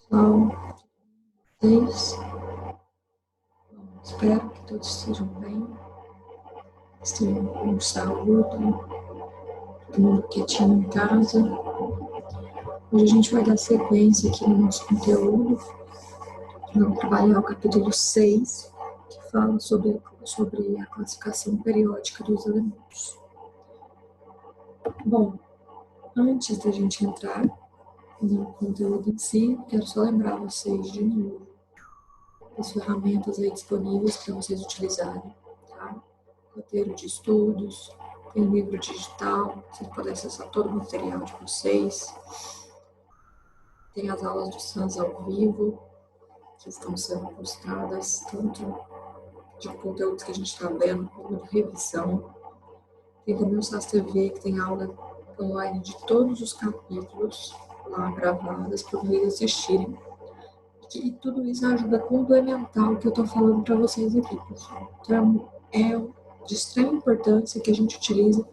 Pessoal, vocês, espero que todos estejam bem, estejam com saúde, todo mundo quietinho em casa. Hoje a gente vai dar sequência aqui no nosso conteúdo. Vamos trabalhar o capítulo 6, que fala sobre a classificação periódica dos elementos. Bom, antes da gente entrar no conteúdo em si, quero só lembrar vocês de novo das ferramentas aí disponíveis para vocês utilizarem, tá? Roteiro de estudos, tem livro digital, vocês podem acessar todo o material de vocês. Tem as aulas do SANS ao vivo, que estão sendo postadas, tanto de conteúdos que a gente está vendo, como de revisão. Tem também o SAS TV, que tem aula online de todos os capítulos lá gravadas para vocês assistirem. E tudo isso ajuda a complementar o que eu estou falando para vocês aqui, pessoal. Então, é de extrema importância que a gente utilize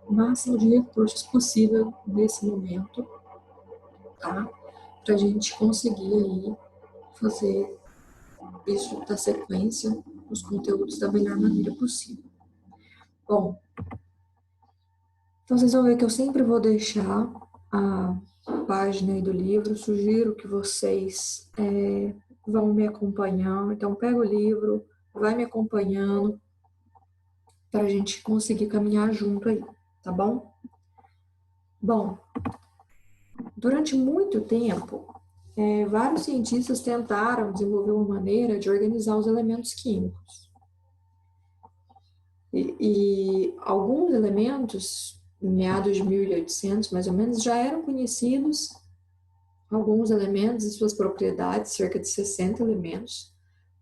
o máximo de recursos possível nesse momento, tá? Para a gente conseguir aí fazer isso da sequência, os conteúdos da melhor maneira possível. Bom, então vocês vão ver que eu sempre vou deixar a página aí do livro, sugiro que vocês vão me acompanhando, então pega o livro, vai me acompanhando, para a gente conseguir caminhar junto aí, tá bom? Bom, durante muito tempo, vários cientistas tentaram desenvolver uma maneira de organizar os elementos químicos. E alguns elementos, em meados de 1800, mais ou menos, já eram conhecidos, alguns elementos e suas propriedades, cerca de 60 elementos,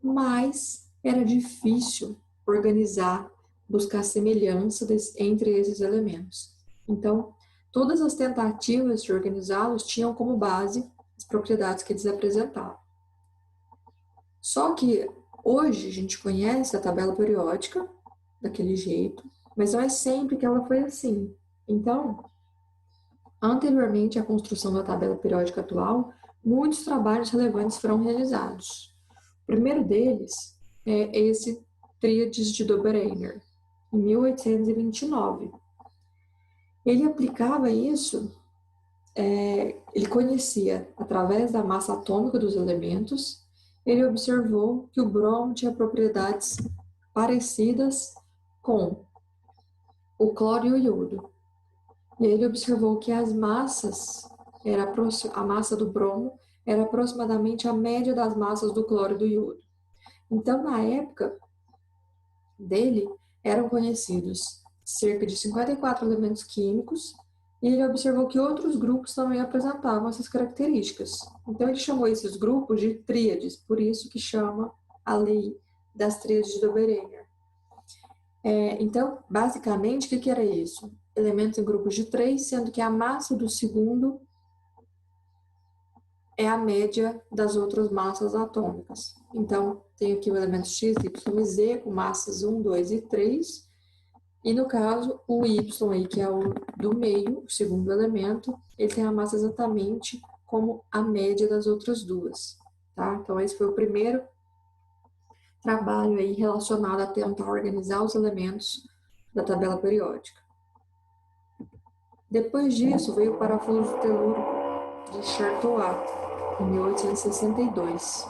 mas era difícil organizar, buscar semelhança entre esses elementos. Então, todas as tentativas de organizá-los tinham como base as propriedades que eles apresentavam. Só que hoje a gente conhece a tabela periódica daquele jeito, mas não é sempre que ela foi assim. Então, anteriormente à construção da tabela periódica atual, muitos trabalhos relevantes foram realizados. O primeiro deles é esse Tríades de Dobereiner, em 1829. Ele aplicava isso, ele conhecia, através da massa atômica dos elementos, ele observou que o bromo tinha propriedades parecidas com o cloro e o iodo. E ele observou que as massas, a massa do bromo era aproximadamente a média das massas do cloro e do iodo. Então, na época dele, eram conhecidos cerca de 54 elementos químicos, e ele observou que outros grupos também apresentavam essas características. Então, ele chamou esses grupos de tríades, por isso que chama a lei das tríades de Dobereiner. Então, basicamente, o que era isso? Elementos em grupos de 3, sendo que a massa do segundo é a média das outras massas atômicas. Então, tem aqui o elemento X, Y e Z, com massas 1, 2 e 3. E no caso, o Y aí, que é o do meio, o segundo elemento, ele tem a massa exatamente como a média das outras duas. Tá? Então, esse foi o primeiro trabalho aí relacionado a tentar organizar os elementos da tabela periódica. Depois disso, veio o parafuso de telúrico de Chartois, em 1862.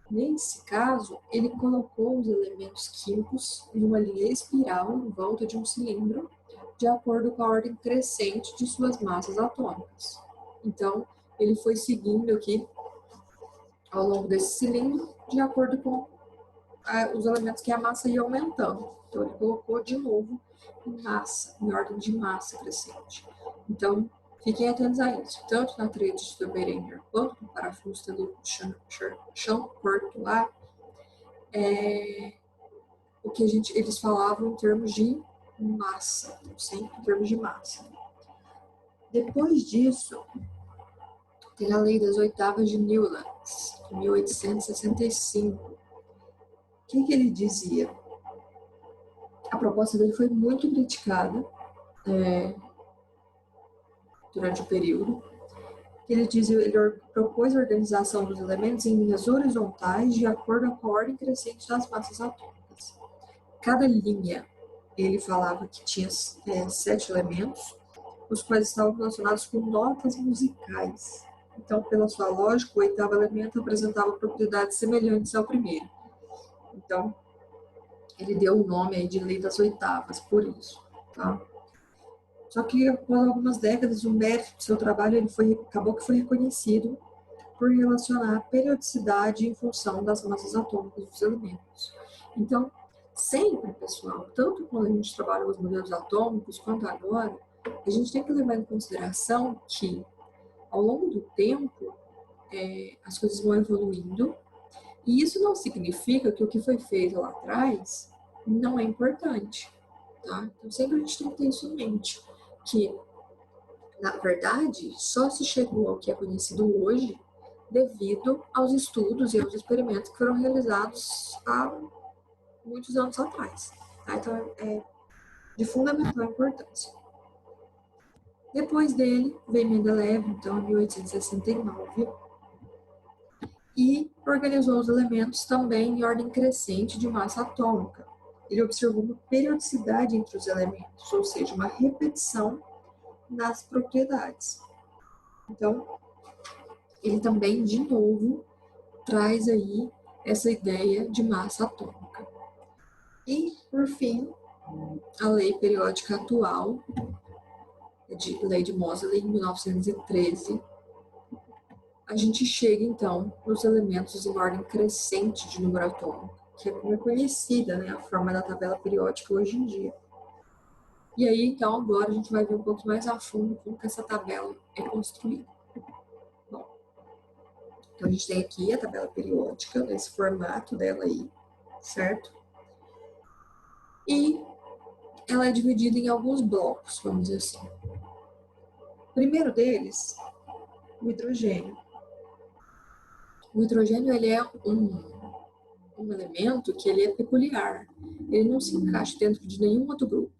Nesse caso, ele colocou os elementos químicos em uma linha espiral em volta de um cilindro, de acordo com a ordem crescente de suas massas atômicas. Então, ele foi seguindo aqui, ao longo desse cilindro, de acordo com os elementos que a massa ia aumentando. Então, ele colocou de novo em massa, em ordem de massa crescente. Então, fiquem atentos a isso, tanto na tríade de Dobereiner quanto no parafuso telúrico de Chartois, o que eles falavam em termos de massa, sempre em termos de massa. Depois disso, tem a lei das oitavas de Newlands, de 1865. O que ele dizia? A proposta dele foi muito criticada durante o período, Ele propôs a organização dos elementos em linhas horizontais de acordo com a ordem crescente das massas atômicas. Cada linha, ele falava que tinha 7 elementos, os quais estavam relacionados com notas musicais. Então, pela sua lógica, o oitavo elemento apresentava propriedades semelhantes ao primeiro. Então, ele deu o nome aí de Lei das Oitavas, por isso. Tá? Só que, após algumas décadas, o mérito do seu trabalho acabou que foi reconhecido por relacionar a periodicidade em função das massas atômicas dos elementos. Então, sempre, pessoal, tanto quando a gente trabalha com os modelos atômicos, quanto agora, a gente tem que levar em consideração que, ao longo do tempo, as coisas vão evoluindo, e isso não significa que o que foi feito lá atrás não é importante, tá? Então, sempre a gente tem que ter isso em mente, que, na verdade, só se chegou ao que é conhecido hoje devido aos estudos e aos experimentos que foram realizados há muitos anos atrás. Tá? Então, é de fundamental importância. Depois dele, veio Mendeleev, então, em 1869, e organizou os elementos também em ordem crescente de massa atômica. Ele observou uma periodicidade entre os elementos, ou seja, uma repetição nas propriedades. Então, ele também, de novo, traz aí essa ideia de massa atômica. E, por fim, a lei periódica atual, lei de Moseley, em 1913, a gente chega, então, nos elementos em ordem crescente de número atômico, que é como é conhecida, né, a forma da tabela periódica hoje em dia. E aí, então, agora a gente vai ver um pouco mais a fundo como que essa tabela é construída. Bom, então a gente tem aqui a tabela periódica, nesse formato dela aí, certo? E ela é dividida em alguns blocos, vamos dizer assim. O primeiro deles, o hidrogênio. O hidrogênio, ele é um elemento que ele é peculiar. Ele não se encaixa dentro de nenhum outro grupo.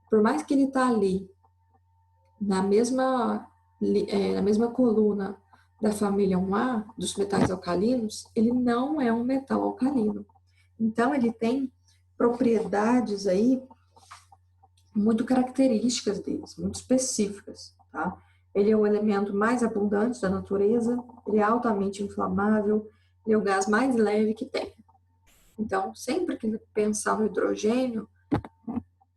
Por mais que ele está ali, na mesma coluna da família 1A, dos metais alcalinos, ele não é um metal alcalino. Então, ele tem propriedades aí muito características deles, muito específicas, tá? Ele é o elemento mais abundante da natureza, ele é altamente inflamável, ele é o gás mais leve que tem. Então, sempre que pensar no hidrogênio,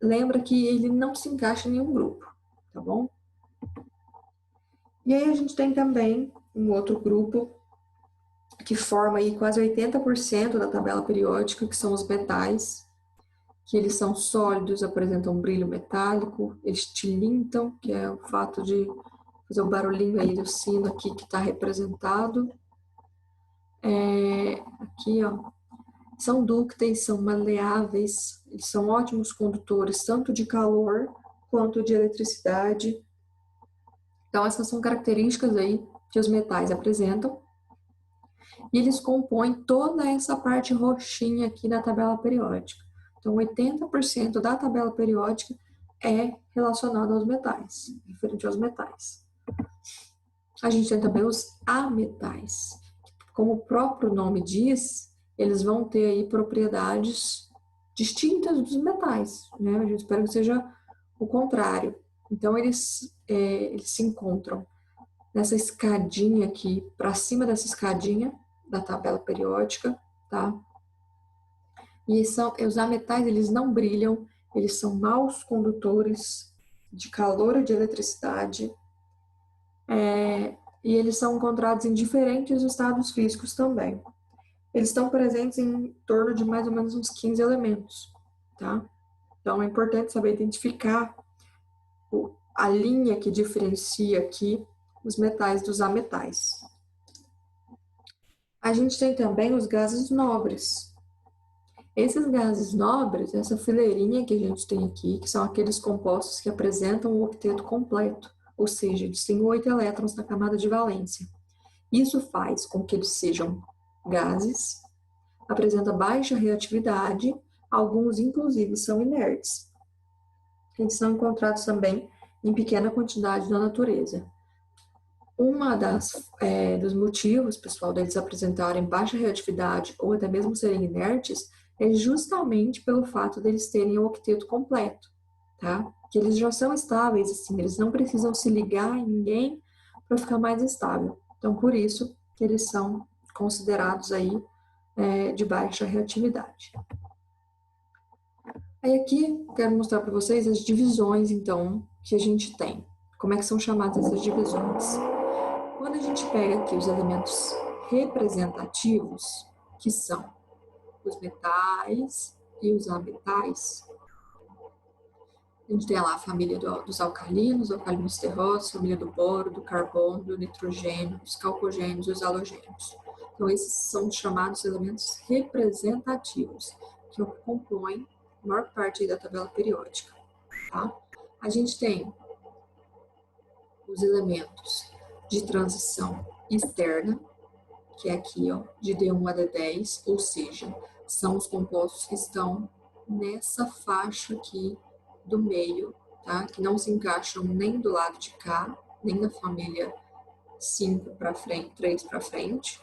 lembra que ele não se encaixa em nenhum grupo, tá bom? E aí a gente tem também um outro grupo que forma aí quase 80% da tabela periódica, que são os metais, que eles são sólidos, apresentam um brilho metálico, eles tilintam, que é o fato de fazer o barulhinho aí do sino aqui que está representado. Aqui, ó, são dúcteis, são maleáveis, eles são ótimos condutores tanto de calor quanto de eletricidade. Então, essas são características aí que os metais apresentam. E eles compõem toda essa parte roxinha aqui da tabela periódica. Então, 80% da tabela periódica é relacionada aos metais, referente aos metais. A gente tem também os ametais. Como o próprio nome diz, eles vão ter aí propriedades distintas dos metais, né? A gente espera que seja o contrário. Então, eles se encontram nessa escadinha aqui, para cima dessa escadinha da tabela periódica, tá? E os ametais, eles não brilham, eles são maus condutores de calor e de eletricidade, e eles são encontrados em diferentes estados físicos também. Eles estão presentes em torno de mais ou menos uns 15 elementos, tá? Então, é importante saber identificar a linha que diferencia aqui os metais dos ametais. A gente tem também os gases nobres. Esses gases nobres, essa fileirinha que a gente tem aqui, que são aqueles compostos que apresentam o octeto completo, ou seja, eles têm 8 elétrons na camada de valência. Isso faz com que eles sejam gases, apresentam baixa reatividade, alguns inclusive são inertes. Eles são encontrados também em pequena quantidade na natureza. Uma dos motivos, pessoal, deles apresentarem baixa reatividade ou até mesmo serem inertes é justamente pelo fato deles terem o octeto completo, tá? Que eles já são estáveis, assim, eles não precisam se ligar em ninguém para ficar mais estável. Então, por isso que eles são considerados aí de baixa reatividade. Aí aqui quero mostrar para vocês as divisões, então, que a gente tem. Como é que são chamadas essas divisões? Quando a gente pega aqui os elementos representativos, que são os metais e os ametais, a gente tem lá a família dos alcalinos terrosos, família do boro, do carbono, do nitrogênio, dos calcogênios e os halogênios. Então, esses são chamados elementos representativos, que compõem a maior parte da tabela periódica. Tá? A gente tem os elementos de transição externa, que é aqui, ó, de D1 a D10, ou seja, são os compostos que estão nessa faixa aqui do meio, tá? Que não se encaixam nem do lado de cá, nem na família 5 para frente, 3 para frente,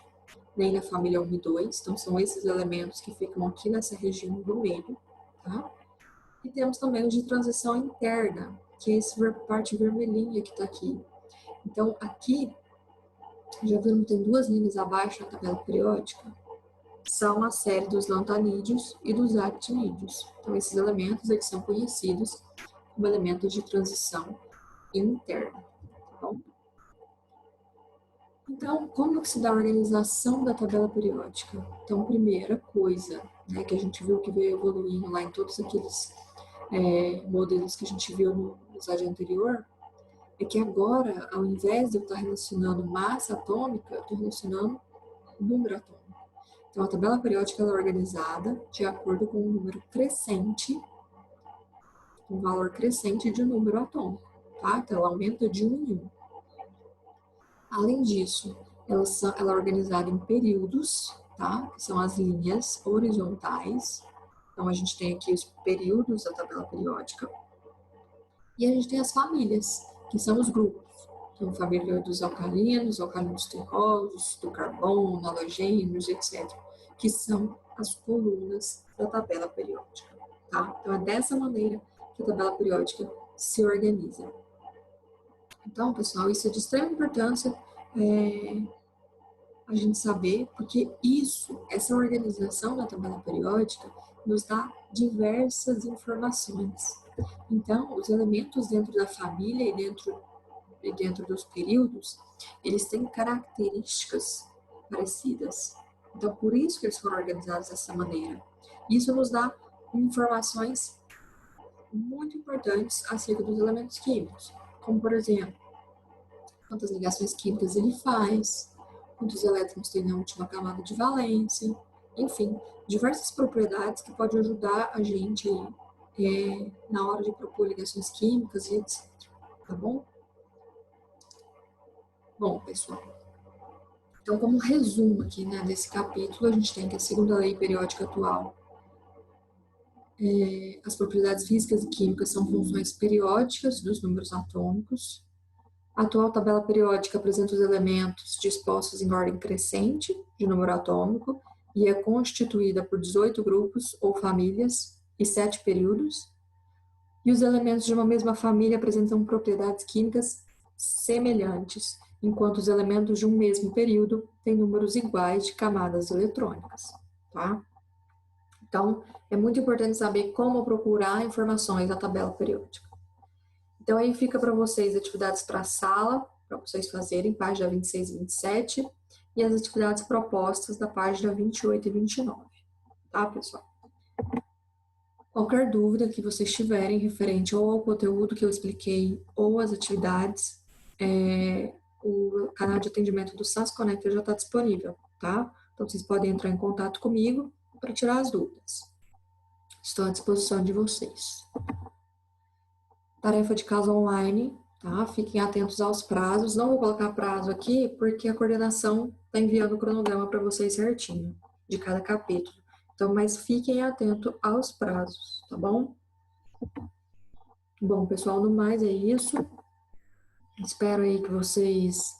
nem na família 1 e 2. Então, são esses elementos que ficam aqui nessa região do meio, tá? E temos também os de transição interna, que é essa parte vermelhinha que está aqui. Então, aqui, já viram que tem duas linhas abaixo na tabela periódica? São a série dos lantanídeos e dos actinídeos. Então, esses elementos eles são conhecidos como elementos de transição interna. Tá bom? Então, como que se dá a organização da tabela periódica? Então, primeira coisa, né, que a gente viu que veio evoluindo lá em todos aqueles modelos que a gente viu no slide anterior, é que agora, ao invés de eu estar relacionando massa atômica, eu estou relacionando número atômico. Então, a tabela periódica ela é organizada de acordo com um número crescente, um valor crescente de número atômico, tá? Então, ela aumenta de 1 em 1. Além disso, ela é organizada em períodos, tá? Que são as linhas horizontais. Então, a gente tem aqui os períodos da tabela periódica. E a gente tem as famílias, que são os grupos. Então, a família dos alcalinos terrosos, do carbono, halogênios, etc. Que são as colunas da tabela periódica. Tá? Então, é dessa maneira que a tabela periódica se organiza. Então, pessoal, isso é de extrema importância a gente saber, porque essa organização da tabela periódica, nos dá diversas informações. Então, os elementos dentro da família e dentro dos períodos, eles têm características parecidas. Então, por isso que eles foram organizados dessa maneira. Isso nos dá informações muito importantes acerca dos elementos químicos, como, por exemplo, quantas ligações químicas ele faz, quantos elétrons tem na última camada de valência, enfim, diversas propriedades que podem ajudar a gente aí, na hora de propor ligações químicas e etc. Tá bom? Bom, pessoal, então como resumo aqui, né, desse capítulo, a gente tem que a segunda lei periódica atual, as propriedades físicas e químicas são funções periódicas dos números atômicos. A atual tabela periódica apresenta os elementos dispostos em ordem crescente de número atômico e é constituída por 18 grupos ou famílias e 7 períodos. E os elementos de uma mesma família apresentam propriedades químicas semelhantes, enquanto os elementos de um mesmo período têm números iguais de camadas eletrônicas. Tá? Então, é muito importante saber como procurar informações da tabela periódica. Então, aí fica para vocês atividades para a sala, para vocês fazerem, página 26 e 27, e as atividades propostas da página 28 e 29. Tá, pessoal? Qualquer dúvida que vocês tiverem referente ou ao conteúdo que eu expliquei ou às atividades, o canal de atendimento do SAS Conecta já está disponível, tá? Então, vocês podem entrar em contato comigo para tirar as dúvidas. Estou à disposição de vocês. Tarefa de casa online, tá? Fiquem atentos aos prazos. Não vou colocar prazo aqui, porque a coordenação está enviando o cronograma para vocês certinho, de cada capítulo. Então, mas fiquem atentos aos prazos, tá bom? Bom, pessoal, no mais é isso. Espero aí que vocês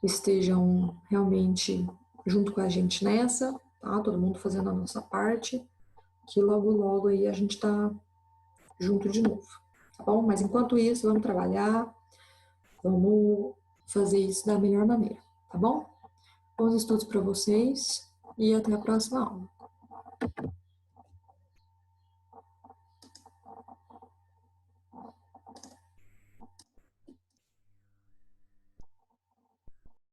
estejam realmente junto com a gente nessa, tá? Todo mundo fazendo a nossa parte, que logo, logo aí a gente tá junto de novo, tá bom? Mas enquanto isso, vamos trabalhar, vamos fazer isso da melhor maneira, tá bom? Bons estudos para vocês e até a próxima aula.